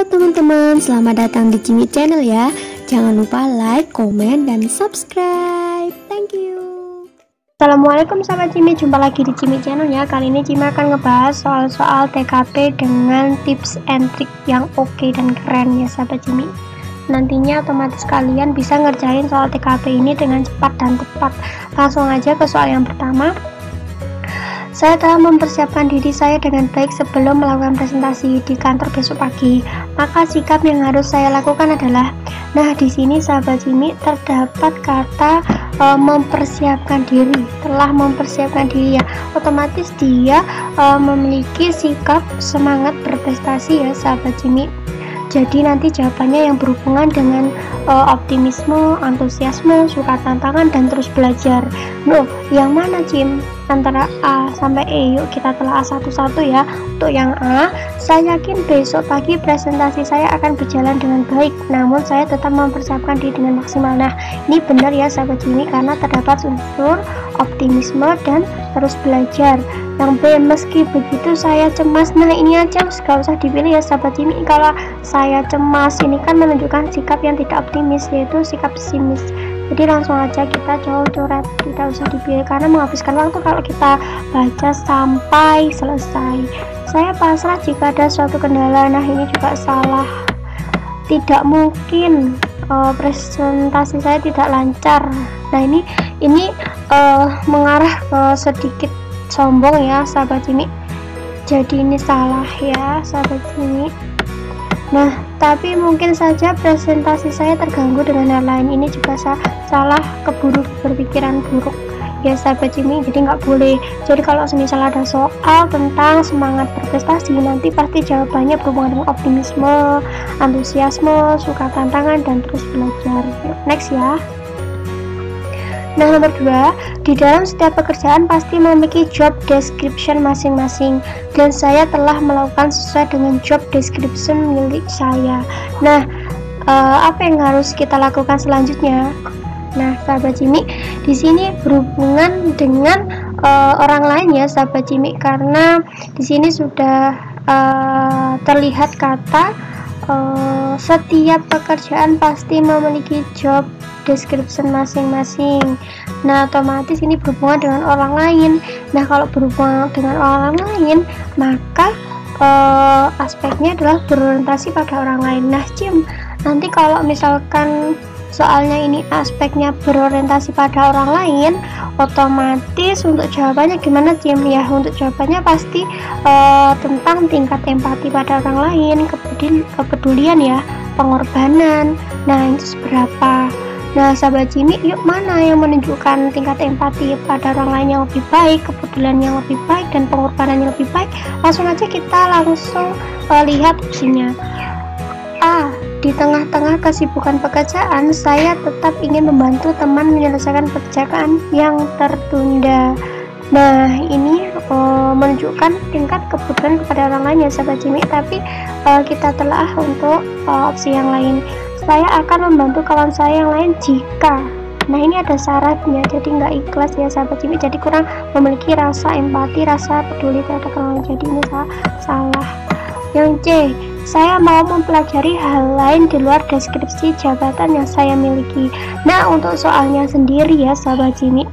Halo teman-teman, selamat datang di Cimi Channel ya. Jangan lupa like, komen, dan subscribe. Thank you. Assalamualaikum sahabat Cimi, jumpa lagi di Cimi Channel ya. Kali ini Cimi akan ngebahas soal-soal TKP dengan tips and trick yang oke dan keren ya sahabat Cimi. Nantinya otomatis kalian bisa ngerjain soal TKP ini dengan cepat dan tepat. Langsung aja ke soal yang pertama. Saya telah mempersiapkan diri saya dengan baik sebelum melakukan presentasi di kantor besok pagi. Maka sikap yang harus saya lakukan adalah, nah di sini sahabat Cimi terdapat kata mempersiapkan diri, telah mempersiapkan diri ya. Otomatis dia memiliki sikap semangat berprestasi ya sahabat Cimi. Jadi nanti jawabannya yang berhubungan dengan optimisme, antusiasme, suka tantangan, dan terus belajar. Loh, yang mana Cim? Antara A sampai E, yuk kita telah satu-satu ya. Untuk yang A, saya yakin besok pagi presentasi saya akan berjalan dengan baik, namun saya tetap mempersiapkan diri dengan maksimal. Nah, ini benar ya sahabat Cimi, karena terdapat unsur optimisme dan terus belajar. Yang B, meski begitu saya cemas. Nah ini aja gak usah dipilih ya sahabat Cimi. Kalau saya cemas ini kan menunjukkan sikap yang tidak optimis, yaitu sikap pesimis. Jadi langsung aja kita coret, tidak usah dipilih karena menghabiskan waktu kalau kita baca sampai selesai. Saya pasrah jika ada suatu kendala. Nah ini juga salah. Tidak mungkin presentasi saya tidak lancar. Nah ini mengarah ke sedikit sombong ya sahabat Cimi. Jadi ini salah ya sahabat Cimi. Nah tapi mungkin saja presentasi saya terganggu dengan hal lain. Ini juga salah, keburu berpikiran buruk ya sahabat Cimi. Jadi nggak boleh. Jadi kalau misal ada soal tentang semangat berprestasi, nanti pasti jawabannya berhubungan dengan optimisme, antusiasme, suka tantangan, dan terus belajar. Next ya. Nah nomor 2, di dalam setiap pekerjaan pasti memiliki job description masing-masing, dan saya telah melakukan sesuai dengan job description milik saya. Nah apa yang harus kita lakukan selanjutnya? Nah sahabat Cimi, di sini berhubungan dengan orang lain ya sahabat Cimi, karena di sini sudah terlihat kata setiap pekerjaan pasti memiliki job description masing-masing. Nah otomatis ini berhubungan dengan orang lain. Nah kalau berhubungan dengan orang lain, maka aspeknya adalah berorientasi pada orang lain. Nah Cim, nanti kalau misalkan soalnya ini aspeknya berorientasi pada orang lain, otomatis untuk jawabannya gimana Cim? Ya untuk jawabannya pasti tentang tingkat empati pada orang lain, kepedulian ya, pengorbanan. Nah itu seberapa? Nah sahabat Cimi, yuk mana yang menunjukkan tingkat empati pada orang lain yang lebih baik, kepedulian yang lebih baik, dan pengorbanan yang lebih baik? Langsung aja kita langsung lihat opsinya. A, di tengah-tengah kesibukan pekerjaan, saya tetap ingin membantu teman menyelesaikan pekerjaan yang tertunda. Nah ini menunjukkan tingkat kepedulian kepada orang lain ya sahabat Cimi. Tapi kita telah untuk opsi yang lain. Saya akan membantu kawan saya yang lain jika, nah ini ada syaratnya, jadi nggak ikhlas ya sahabat Cimi, jadi kurang memiliki rasa empati, rasa peduli terhadap orang lain. Jadi ini salah. Yang C, saya mau mempelajari hal lain di luar deskripsi jabatan yang saya miliki. Nah untuk soalnya sendiri ya sahabat Cimi,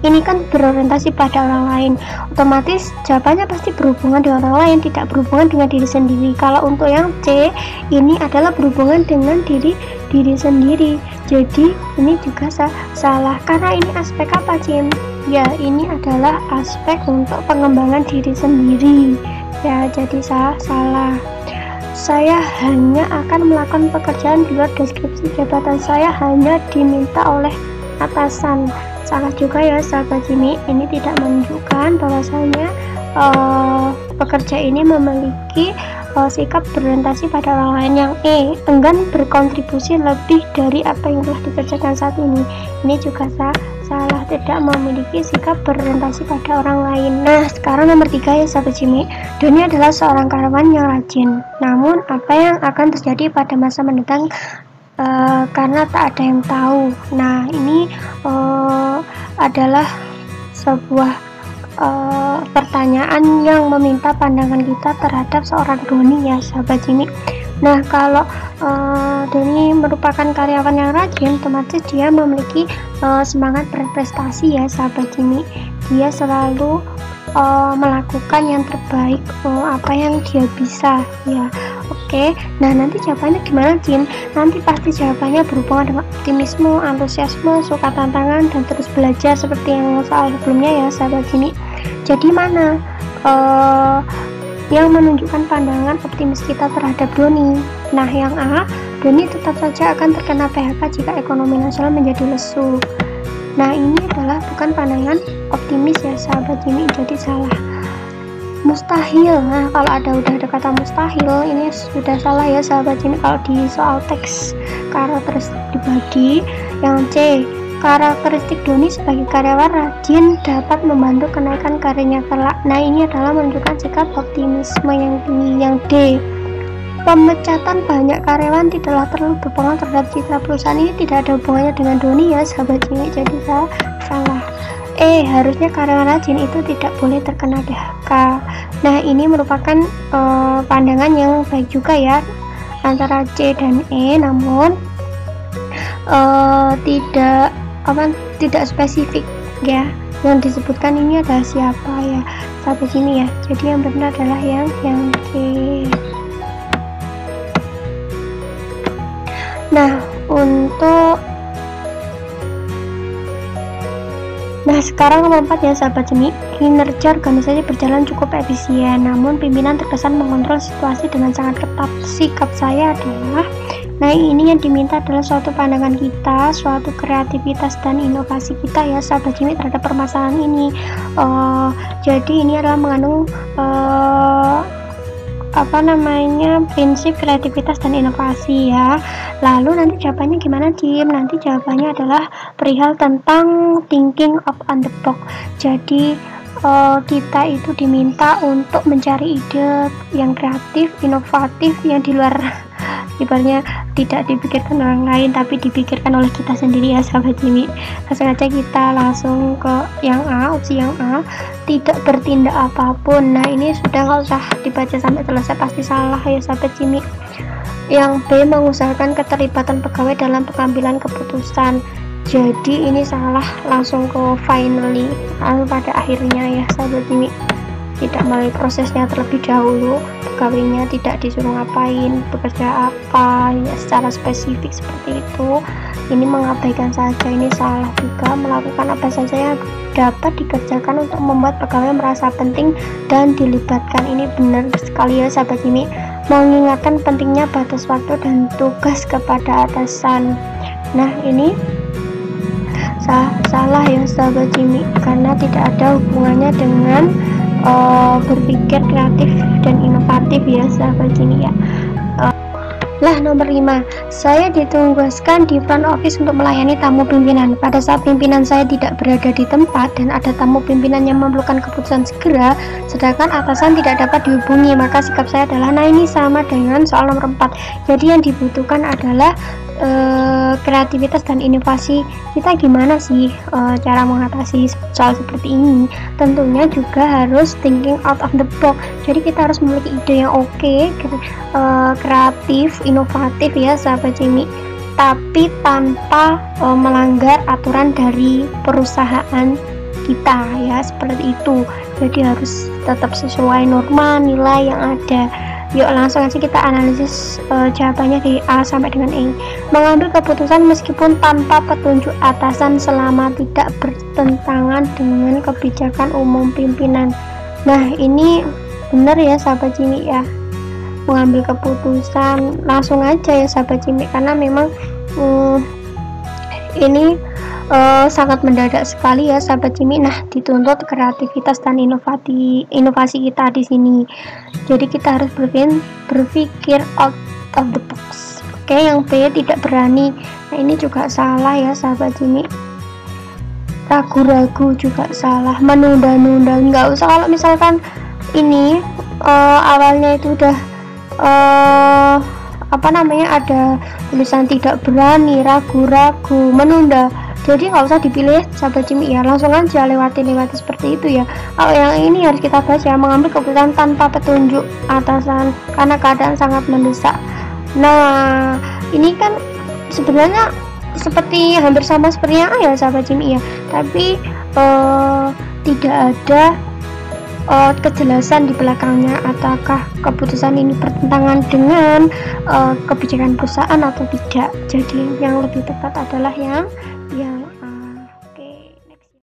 ini kan berorientasi pada orang lain, otomatis jawabannya pasti berhubungan dengan orang lain, tidak berhubungan dengan diri sendiri. Kalau untuk yang C, ini adalah berhubungan dengan diri sendiri. Jadi ini juga salah, karena ini aspek apa Cim? Ya ini adalah aspek untuk pengembangan diri sendiri ya, jadi salah. Saya hanya akan melakukan pekerjaan di luar deskripsi jabatan saya hanya diminta oleh atasan. Salah juga ya sahabat Cimi, ini tidak menunjukkan bahwasanya pekerja ini memiliki sikap berorientasi pada orang lain. Yang E, enggan berkontribusi lebih dari apa yang telah dikerjakan saat ini. Ini juga salah, tidak memiliki sikap berorientasi pada orang lain. Nah sekarang nomor 3 ya sahabat Cimi, Doni adalah seorang karyawan yang rajin, namun apa yang akan terjadi pada masa mendatang karena tak ada yang tahu. Nah ini adalah sebuah pertanyaan yang meminta pandangan kita terhadap seorang Doni ya sahabat Jimmy. Nah, kalau Doni merupakan karyawan yang rajin, otomatis dia memiliki semangat berprestasi ya sahabat Jimmy. Dia selalu melakukan yang terbaik, apa yang dia bisa ya. Oke, nah nanti jawabannya gimana Jim? Nanti pasti jawabannya berhubungan dengan optimisme, antusiasme, suka tantangan, dan terus belajar seperti yang soal sebelumnya ya sahabat Jimmy. Jadi mana yang menunjukkan pandangan optimis kita terhadap Doni? Nah, yang A, Doni tetap saja akan terkena PHK jika ekonomi nasional menjadi lesu. Nah, ini adalah bukan pandangan optimis ya sahabat Jimmy, jadi salah. Mustahil. Nah, kalau udah ada kata mustahil, ini sudah salah ya sahabat Jimmy. Kalau di soal teks karakteristik pribadi, yang C, karakteristik Doni sebagai karyawan rajin dapat membantu kenaikan karirnya kelak. Nah, ini adalah menunjukkan sikap optimisme yang tinggi. Yang D, pemecatan banyak karyawan tidaklah terlalu berpengaruh terhadap citra perusahaan. Ini tidak ada hubungannya dengan Doni ya sahabat Jimmy, jadi salah. E, harusnya karyawan rajin itu tidak boleh terkena PHK. Nah, ini merupakan pandangan yang baik juga ya antara C dan E, namun tidak spesifik ya. Yang disebutkan ini adalah siapa ya sahabat Jimmy ya. Jadi yang benar adalah yang C. Nah, sekarang nomor 4 ya sahabat Jimmy. Kinerja organisasi berjalan cukup efisien, namun pimpinan terkesan mengontrol situasi dengan sangat ketat. Sikap saya adalah, nah ini yang diminta adalah suatu pandangan kita, suatu kreativitas dan inovasi kita ya sahabat Jimmy terhadap permasalahan ini. Jadi ini adalah mengandung prinsip kreativitas dan inovasi ya. Lalu nanti jawabannya gimana Jim? Nanti jawabannya adalah perihal tentang thinking out on the box. Jadi kita itu diminta untuk mencari ide yang kreatif, inovatif, yang di luar ibaratnya tidak dipikirkan orang lain tapi dipikirkan oleh kita sendiri ya sahabat Jimmy. Langsung aja kita langsung ke yang A, opsi yang A, tidak bertindak apapun. Nah, ini sudah nggak usah dibaca sampai selesai, pasti salah ya sahabat Jimmy. Yang B, mengusahakan keterlibatan pegawai dalam pengambilan keputusan. Jadi ini salah, langsung ke finally, pada akhirnya ya sahabat Jimmy. Tidak melalui prosesnya terlebih dahulu, pegawainya tidak disuruh ngapain, bekerja apa ya secara spesifik seperti itu. Ini mengabaikan saja, ini salah juga. Melakukan apa saja yang dapat dikerjakan untuk membuat pegawai merasa penting dan dilibatkan. Ini benar sekali ya sahabat Jimmy. Mengingatkan pentingnya batas waktu dan tugas kepada atasan. Nah, ini salah ya sahabat Jimmy, karena tidak ada hubungannya dengan berpikir kreatif dan inovatif ya sahabat Jimmy ya. Nomor 5, saya ditugaskan di front office untuk melayani tamu pimpinan. Pada saat pimpinan saya tidak berada di tempat dan ada tamu pimpinan yang memerlukan keputusan segera, sedangkan atasan tidak dapat dihubungi, maka sikap saya adalah, nah ini sama dengan soal nomor 4. Jadi yang dibutuhkan adalah kreativitas dan inovasi. Kita gimana sih cara mengatasi soal seperti ini? Tentunya juga harus thinking out of the box. Jadi kita harus memiliki ide yang oke, kreatif, inovatif ya sahabat Jimmy, tapi tanpa melanggar aturan dari perusahaan kita ya, seperti itu. Jadi harus tetap sesuai norma nilai yang ada. Yuk langsung aja kita analisis jawabannya dari A sampai dengan E. Mengambil keputusan meskipun tanpa petunjuk atasan selama tidak bertentangan dengan kebijakan umum pimpinan. Nah, ini benar ya sahabat Jimmy ya. Mengambil keputusan langsung aja ya sahabat Jimmy, karena memang ini sangat mendadak sekali ya sahabat Jimmy. Nah, dituntut kreativitas dan inovasi kita di sini. Jadi kita harus berpikir out of the box. Oke, yang B, tidak berani. Nah, ini juga salah ya sahabat Jimmy. Ragu-ragu juga salah. Menunda-nunda nggak usah. Kalau misalkan ini awalnya itu udah ada tulisan tidak berani, ragu-ragu, menunda, Jadi nggak usah dipilih sahabat Cimi ya, langsung aja lewati seperti itu ya. Kalau yang ini harus kita bahas ya, mengambil keputusan tanpa petunjuk atasan karena keadaan sangat mendesak. Nah ini kan sebenarnya seperti hampir sama seperti yang A ya sahabat Cimi ya, tapi tidak ada kejelasan di belakangnya, apakah keputusan ini bertentangan dengan kebijakan perusahaan atau tidak. Jadi yang lebih tepat adalah yang